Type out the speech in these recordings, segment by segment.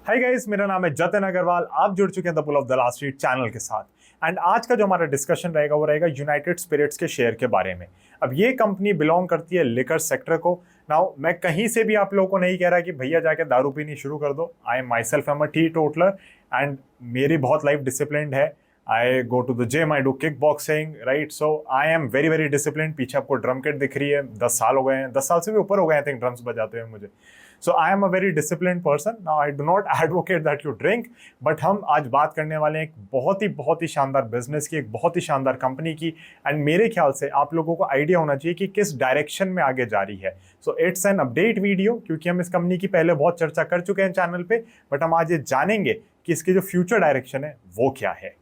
Hi guys, मेरा नाम है जतिन अग्रवाल। आप जुड़ चुके हैं the pull of the last street channel के साथ। एंड आज का जो हमारा डिस्कशन रहेगा वो रहेगा यूनाइटेड स्पिरिट्स के शेयर के बारे में। अब ये कंपनी बिलोंग करती है लिकर सेक्टर को। नाउ मैं कहीं से भी आप लोगों को नहीं कह रहा कि भैया जाके दारू पीनी शुरू कर दो। I am myself am a teetotaler and मेरी बहुत लाइफ डिसिप्लिन है। I go to the gym, I do kick boxing, right. So I am very very discipline. पीछे आपको ड्रम किट दिख रही है, 10 साल हो गए हैं, 10 साल से भी ऊपर हो गए आई थिंक ड्रम्स बजाते हुए मुझे। So I am a very discipline person. Now I do not advocate that you drink, but हम आज बात करने वाले हैं एक बहुत ही शानदार बिजनेस की, एक बहुत ही शानदार कंपनी की। एंड मेरे ख्याल से आप लोगों को आइडिया होना चाहिए कि किस डायरेक्शन में आगे जा रही है। So it's an update video, क्योंकि हम इस कंपनी की पहले बहुत चर्चा कर चुके हैं चैनल पे, बट हम आज ये जानेंगे कि इसकी जो फ्यूचर डायरेक्शन है वो क्या है।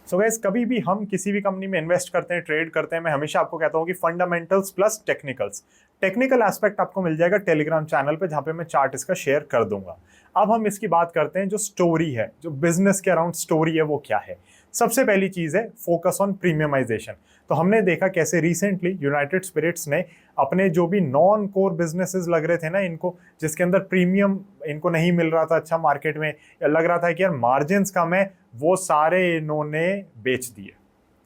सो गाइस, कभी भी हम किसी भी कंपनी में इन्वेस्ट करते हैं, ट्रेड करते हैं, मैं हमेशा आपको कहता हूं कि fundamentals plus technicals. Technical aspect आपको मिल जाएगा टेलीग्राम चैनल पे, जहां पे मैं चार्ट इसका शेयर कर दूंगा। अब हम इसकी बात करते हैं, जो स्टोरी है, जो बिजनेस के अराउंड स्टोरी है वो क्या है। सबसे पहली चीज है फोकस ऑन प्रीमियमाइजेशन। तो हमने देखा कैसे रिसेंटली यूनाइटेड स्पिरिट्स ने अपने जो भी नॉन कोर बिजनेसेस लग रहे थे ना इनको, जिसके अंदर प्रीमियम इनको नहीं मिल रहा था अच्छा मार्केट में, या लग रहा था कि यार मार्जिन्स कम है, वो सारे इन्होंने बेच दिए।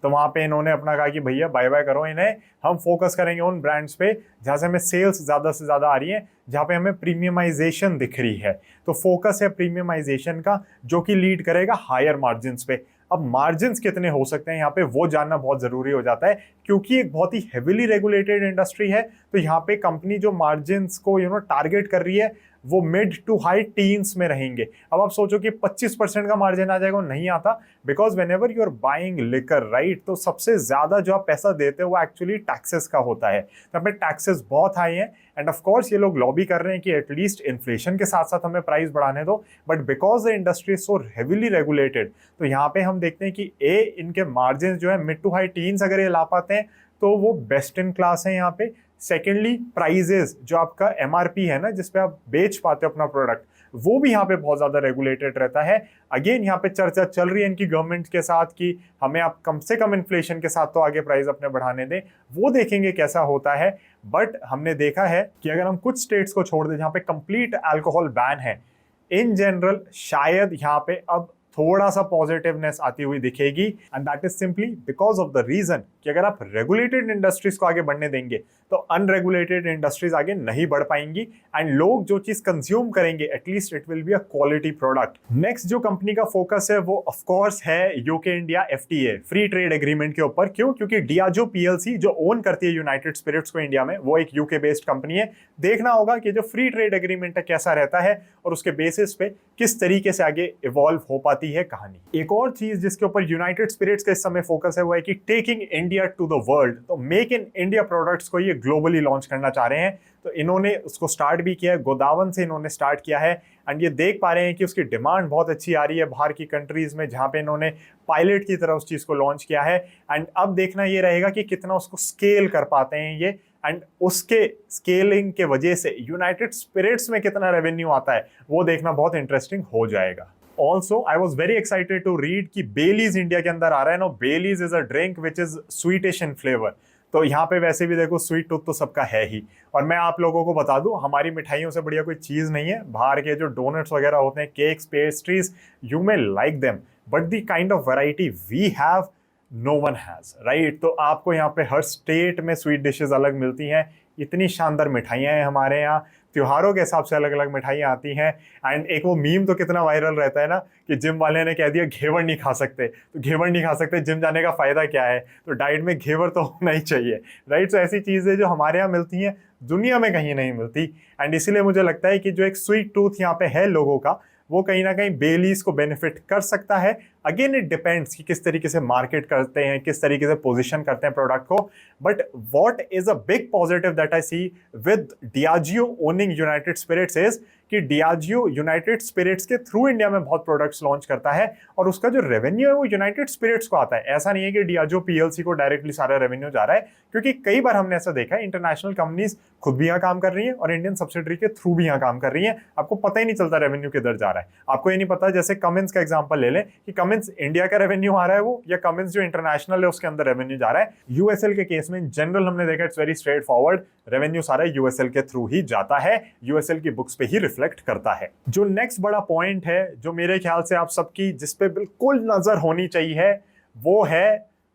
तो वहां पे इन्होंने अपना कहा कि भैया बाय बाय करो इन्हें, हम फोकस करेंगे उन ब्रांड्स पे जहां से हमें सेल्स ज्यादा से ज्यादा आ रही है, जहां पे हमें प्रीमियमाइजेशन दिख रही है। तो फोकस है प्रीमियमाइजेशन का, जो कि लीड करेगा हायर मार्जिन्स पे। अब मार्जिन्स कितने हो सकते हैं यहाँ पे वो जानना बहुत जरूरी हो जाता है, क्योंकि एक बहुत ही हेविली रेगुलेटेड इंडस्ट्री है। तो यहाँ पे कंपनी जो मार्जिन्स को टारगेट कर रही है वो मिड टू हाई टीन्स में रहेंगे। अब आप सोचो कि 25% का मार्जिन आ जाएगा, नहीं आता, because whenever you are buying liquor, right, तो सबसे ज्यादा जो आप पैसा देते हो वो एक्चुअली टैक्सेस का होता है। तो पे टैक्सेस बहुत हाई हैं। एंड ऑफ कोर्स ये लोग लॉबी कर रहे हैं कि एटलीस्ट इन्फ्लेशन के साथ साथ हमें प्राइस बढ़ाने दो, but because the industry is so heavily regulated, तो यहाँ पे हम देखते हैं कि इनके मार्जिन जो है मिड टू हाई टीन्स अगर ये ला पाते हैं तो वो बेस्ट इन क्लास है यहाँ पे। सेकेंडली, प्राइजेस, जो आपका एमआरपी है ना जिसपे आप बेच पाते हो अपना प्रोडक्ट, वो भी यहाँ पे बहुत ज्यादा रेगुलेटेड रहता है। अगेन यहाँ पे चर्चा चल रही है इनकी गवर्नमेंट के साथ कि हमें आप कम से कम इन्फ्लेशन के साथ तो आगे प्राइस अपने बढ़ाने दें, वो देखेंगे कैसा होता है। बट हमने देखा है कि अगर हम कुछ स्टेट्स को छोड़ दें जहाँ पे कंप्लीट अल्कोहल बैन है, इन जनरल शायद यहाँ पे अब थोड़ा सा पॉजिटिवनेस आती हुई दिखेगी। And that is simply because of the reason कि अगर आप रेगुलेटेड इंडस्ट्रीज को आगे बढ़ने देंगे तो अनरेगुलेटेड इंडस्ट्रीज आगे नहीं बढ़ पाएंगी, एंड लोग जो चीज कंज्यूम करेंगे at least it will be a quality product. Next जो कंपनी का फोकस है वो ऑफ कोर्स है UK India FTA, free trade agreement के ऊपर। क्यों? क्योंकि डियाजो पीएलसी जो ओन करती है यूनाइटेड स्पिरिट्स को इंडिया में, वो एक यूके बेस्ड कंपनी है। देखना होगा कि जो फ्री ट्रेड एग्रीमेंट है कैसा रहता है और उसके बेसिस पे किस तरीके से आगे इवॉल्व हो पाती है कहानी। एक और चीज जिसके ऊपर यूनाइटेड स्पिरिट्स का इस समय फोकस है वो है कि taking India to the world. तो मेक इन इंडिया प्रोडक्ट्स को ये ग्लोबली लॉन्च करना चाह रहे हैं। तो इन्होंने उसको स्टार्ट भी किया है, गोदावन से इन्होंने स्टार्ट किया है। एंड ये देख पा रहे हैं कि उसकी डिमांड बहुत अच्छी आ रही है बाहर की कंट्रीज में, जहां पे इन्होंने पायलट की तरह उस चीज को लॉन्च किया है। एंड अब देखना ये रहेगा कि कितना उसको स्केल कर पाते हैं ये, एंड उसके स्केलिंग के वजह से यूनाइटेड स्पिरिट्स में कितना रेवेन्यू आता है वो देखना बहुत इंटरेस्टिंग हो जाएगा। Also, I was very excited to read कि बेलीज इंडिया के अंदर आ रहा है ना। Baileys is a drink which is sweetish in flavour. तो यहाँ पे वैसे भी देखो स्वीट टूथ तो सबका है ही, और मैं आप लोगों को बता दूं हमारी मिठाइयों से बढ़िया कोई चीज़ नहीं है। बाहर के जो डोनट्स वगैरह होते हैं, cakes, pastries, you may like them, but the kind of variety we have no one has, right. तो आपको यहाँ पे हर स्टेट में स्वीट डिशेज अलग मिलती हैं। इतनी शानदार मिठाइयाँ हैं हमारे यहाँ, त्योहारों के हिसाब से अलग अलग मिठाइयाँ आती हैं। एंड एक वो मीम तो कितना वायरल रहता है ना कि जिम वाले ने कह दिया घेवर नहीं खा सकते, तो घेवर नहीं खा सकते, जिम जाने का फायदा क्या है? तो डाइट में घेवर तो होना ही चाहिए, राइट। तो ऐसी चीज़ें जो हमारे यहाँ मिलती हैं दुनिया में कहीं नहीं मिलती। एंड इसीलिए मुझे लगता है कि जो एक स्वीट टूथ यहाँ पे है लोगों का, वो कहीं ना कहीं बेलीज को बेनिफिट कर सकता है। अगेन इट डिपेंड्स कि किस तरीके से मार्केट करते हैं, किस तरीके से पोजीशन करते हैं प्रोडक्ट को। But what is a big positive that I see with Diageo owning United Spirits is कि डियाजियो यूनाइटेड स्पिरिट्स के थ्रू इंडिया में बहुत प्रोडक्ट्स लॉन्च करता है और उसका जो रेवेन्यू है वो यूनाइटेड स्पिरिट्स को आता है। ऐसा नहीं है कि डियाजियो पीएलसी को डायरेक्टली सारा रेवेन्यू जा रहा है, क्योंकि कई बार हमने ऐसा देखा है इंटरनेशनल कंपनीज खुद भी यहाँ काम कर रही है और इंडियन सब्सिडरी के थ्रू भी यहाँ काम कर रही है, आपको पता ही नहीं चलता रेवेन्यू किधर जा रहा है। आपको ये नहीं पता, जैसे कमिंस का एग्जांपल ले लें कि कमिंस इंडिया का रेवेन्यू आ रहा है वो, या कमिंस जो इंटरनेशनल है उसके अंदर रेवेन्यू जा रहा है। यूएसएल के केस में इन जनरल हमने देखा it's very straight forward, revenue सारा यूएसएल के थ्रू ही जाता है, यूएसएल की बुक्स पे ही रिफ्लेक्ट करता है। जो नेक्स्ट बड़ा पॉइंट है जो मेरे ख्याल से आप सबकी जिस पे बिल्कुल नजर होनी चाहिए वो है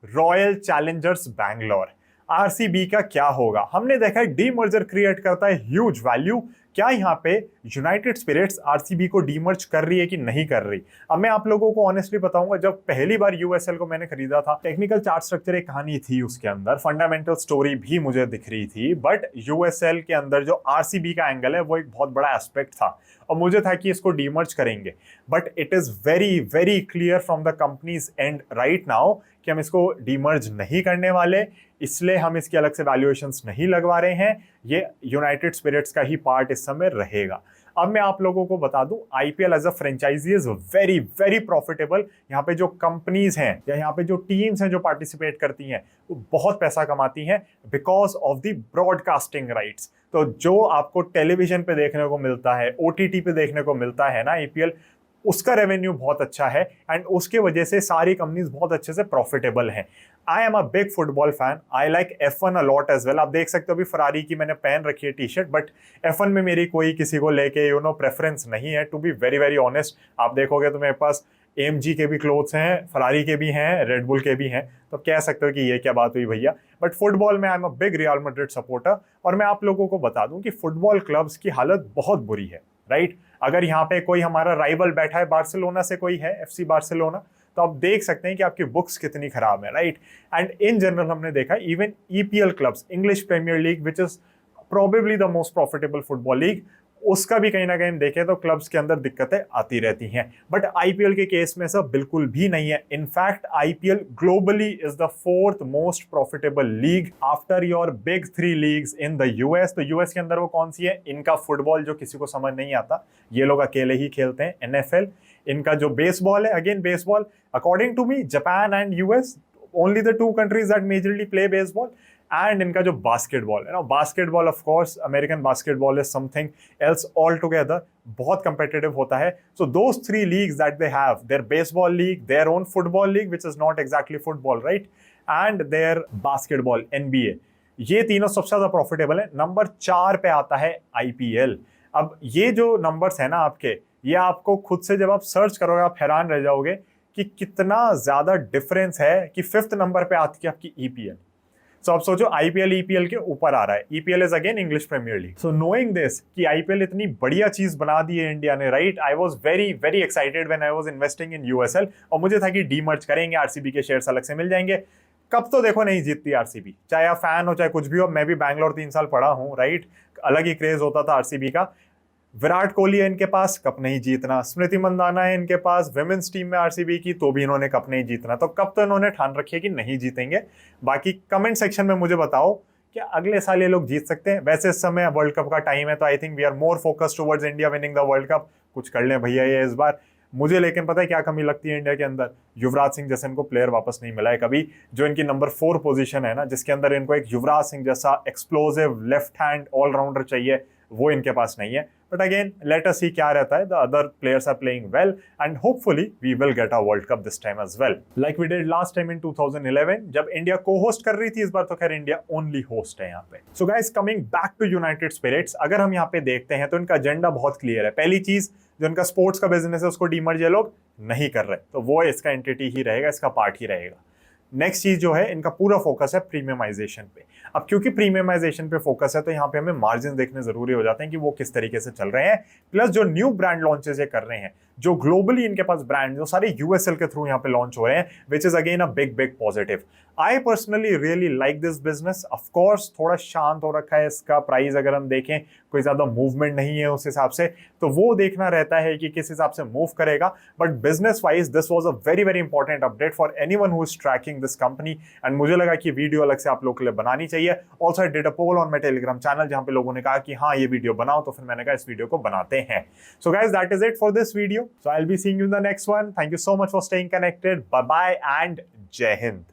रॉयल चैलेंजर्स बैंगलोर। आरसीबी का क्या होगा? हमने देखा है डीमर्जर क्रिएट करता है ह्यूज वैल्यू। क्या यहाँ पे यूनाइटेड स्पिरिट्स आरसीबी को डीमर्ज कर रही है कि नहीं कर रही? अब मैं आप लोगों को ऑनेस्टली बताऊंगा, जब पहली बार यूएसएल को मैंने खरीदा था, टेक्निकल चार्ट स्ट्रक्चर एक कहानी थी उसके अंदर, फंडामेंटल स्टोरी भी मुझे दिख रही थी, बट यूएसएल के अंदर जो आरसीबी का एंगल है वो एक बहुत बड़ा एस्पेक्ट था और मुझे था कि इसको डीमर्ज करेंगे। But it is very very clear from the companies and right now कि हम इसको डीमर्ज नहीं करने वाले, इसलिए हम इसकी अलग से वैल्यूएशंस नहीं लगवा रहे हैं। ये यूनाइटेड स्पिरिट्स का ही पार्ट इस समय रहेगा। अब मैं आप लोगों को बता दूं, IPL as a franchise is very very profitable. यहाँ पे जो कंपनीज हैं या यहाँ पे जो टीम्स हैं जो पार्टिसिपेट करती हैं वो बहुत पैसा कमाती हैं because of the broadcasting rights. तो जो आपको टेलीविजन पे देखने को मिलता है, ओटीटी पे देखने को मिलता है ना आईपीएल, उसका रेवेन्यू बहुत अच्छा है एंड उसके वजह से सारी कंपनीज बहुत अच्छे से प्रॉफिटेबल हैं। I am a big football fan, I like F1 a lot as well. आप देख सकते हो अभी फरारी की मैंने पहन रखी है टी शर्ट, बट F1 में मेरी कोई किसी को लेके प्रेफरेंस नहीं है, to be very very honest. आप देखोगे तो मेरे पास AMG के भी क्लोथ्स हैं, फरारी के भी हैं, रेडबुल के भी हैं, तो कह सकते हो कि ये क्या बात हुई भैया। बट फुटबॉल में आई am a big real Madrid supporter और मैं आप लोगों को बता दूं कि फुटबॉल क्लब्स की हालत बहुत बुरी है, राइट? अगर यहाँ पे कोई हमारा राइवल बैठा है, बार्सिलोना से कोई है, FC बार्सिलोना, तो आप देख सकते हैं कि आपकी बुक्स कितनी खराब है, राइट? एंड इन जनरल हमने देखा even EPL clubs, English Premier League, which is probably the most profitable football league, उसका भी कहीं ना कहीं देखें तो क्लब्स के अंदर दिक्कतें आती रहती हैं। बट आईपीएल के केस में सब बिल्कुल भी नहीं है। In fact IPL globally is the 4th most profitable league after your big 3 leagues in the US. तो यूएस के अंदर वो कौन सी है? इनका फुटबॉल जो किसी को समझ नहीं आता, ये लोग अकेले ही खेलते हैं, NFL। इनका जो बेसबॉल है, again baseball, according to me Japan and US only the 2 countries that majorly play baseball. And इनका जो बास्केटबॉल है ना, basketball of course American basketball is something else all together, बहुत कंपेटिटिव होता है। So those 3 leagues that they have, their baseball league, their own football league which is not exactly football, right, and their basketball NBA, ये तीनों सबसे ज्यादा profitable है। Number 4 पे आता है आईपीएल। अब ये जो नंबर्स है ना आपके, ये आपको खुद से जब आप सर्च करोगे आप हैरान रह जाओगे कि कितना ज्यादा डिफरेंस है कि 5th नंबर पे आती है आपकी EPL। सो आप सोचो आईपीएल EPL के ऊपर आ रहा है। EPL is again English Premier League. So knowing this कि आईपीएल इतनी बढ़िया चीज बना दी है इंडिया ने, right, I was very very excited when I was investing in USL. और मुझे था कि डीमर्ज करेंगे, आरसीबी के शेयर्स अलग से मिल जाएंगे। कब तो देखो नहीं जीतती आरसीबी, चाहे आप फैन हो चाहे कुछ भी हो। मैं भी बैंगलोर 3 साल पढ़ा हूँ, राइट, अलग ही क्रेज होता था आरसीबी का। विराट कोहली है इनके पास, कप नहीं जीतना। स्मृति मंदाना है इनके पास, विमेंस टीम में आरसीबी की, तो भी इन्होंने कप नहीं जीतना। तो कब तो इन्होंने ठान रखी है कि नहीं जीतेंगे। बाकी कमेंट सेक्शन में मुझे बताओ कि अगले साल ये लोग जीत सकते हैं। वैसे इस समय वर्ल्ड कप का टाइम है, तो I think we are more focused towards India winning the world cup. कुछ कर लें भैया ये इस बार। मुझे लेकिन पता है क्या कमी लगती है इंडिया के अंदर? युवराज सिंह जैसे इनको प्लेयर वापस नहीं मिला है कभी। जो इनकी नंबर 4 पोजीशन है ना, जिसके अंदर इनको एक युवराज सिंह जैसा एक्सप्लोसिव लेफ्ट हैंड ऑलराउंडर चाहिए, वो इनके पास नहीं है। But again let us see क्या रहता है। The other players are playing well and hopefully we will get a world cup this time as well, like we did last time in 2011 जब इंडिया को होस्ट कर रही थी। इस बार तो खैर इंडिया ओनली होस्ट है यहाँ पे। So guys, coming back to United Spirits, अगर हम यहाँ पे देखते हैं तो इनका एजेंडा बहुत क्लियर है। पहली चीज, जो इनका स्पोर्ट्स का बिजनेस है उसको डीमर्ज ये लोग नहीं कर रहे, तो वो इसका एंटिटी ही रहेगा, इसका पार्ट ही रहेगा। नेक्स्ट चीज जो है, इनका पूरा फोकस है प्रीमियमाइजेशन पे। अब क्योंकि प्रीमियमाइजेशन पे फोकस है तो यहाँ पे हमें मार्जिन देखने जरूरी हो जाते हैं कि वो किस तरीके से चल रहे हैं। प्लस जो न्यू ब्रांड लॉन्चेस ये कर रहे हैं, जो ग्लोबली इनके पास ब्रांड जो सारे यूएसएल के थ्रू यहाँ पे लॉन्च हो रहे हैं, which is again a big big positive. I personally really like this business. Of course थोड़ा शांत हो रखा है इसका प्राइस, अगर हम देखें कोई ज्यादा मूवमेंट नहीं है उस हिसाब से, तो वो देखना रहता है कि किस हिसाब से मूव करेगा। But business wise this was a very very important update for anyone who is tracking this company, and मुझे लगा कि वीडियो अलग से आप लोगों के लिए बनानी चाहिए। Also I did a poll on my Telegram channel जहां पे लोगों ने कहा कि हाँ ये वीडियो बनाओ, तो फिर मैंने कहा इस वीडियो को बनाते हैं। So guys that is it for this video, so I will be seeing you in the next one. Thank you so much for staying connected, bye bye and जय हिंद।